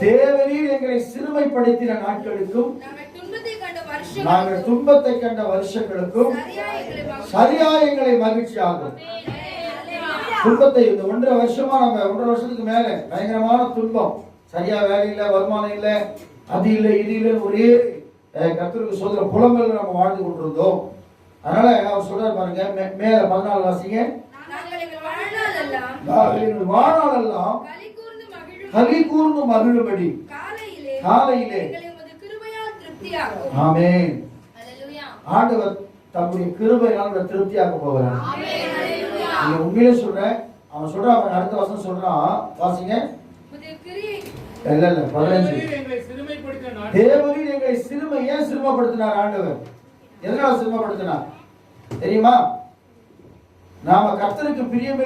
தேவரீர் எங்களை சிறுமைப்படுத்தின நாட்களுக்கும் நாங்கள் துன்பத்தை கண்ட வருஷங்களுக்கும் சரியா எங்களை மகிழ்ச்சியாகும். துன்பத்தை இந்த 1.5 வருஷமா நம்ம 1.5 வருஷத்துக்கு மேல பயங்கரமான துன்பம், சரியா வேலை இல்லை, வருமானம் இல்லை, அது இல்லை, இது இல்லை, ஒரே கர்த்தருக்கு சோதனை புலம்பல் நம்ம வாழ்ந்து கொண்டிருந்தோம். அதனால அவர் சொல்றாரு பாருங்க, மேல 14 வாசிங்க. வாழ்நாளெல்லாம் களி கூர்ந்து மகிழும்படி காலையிலே ஆமென். ஆண்டவர் தம்முடைய கிருபையால் திருப்தியாக போகிறார். உண்மையிலே சொல்றேன். அவன் சொல்றான், அவன் அடுத்த வசனம் சொல்றான், வாசிங்க. இல்ல 15. தேவரீர் எங்களை ஏன் சிறுமைப்படுத்தினார் ஆண்டவர்? எதனால சிறுமைப்படுத்தினார் தெரியுமா? நாம கர்த்தருக்கு பிரியமே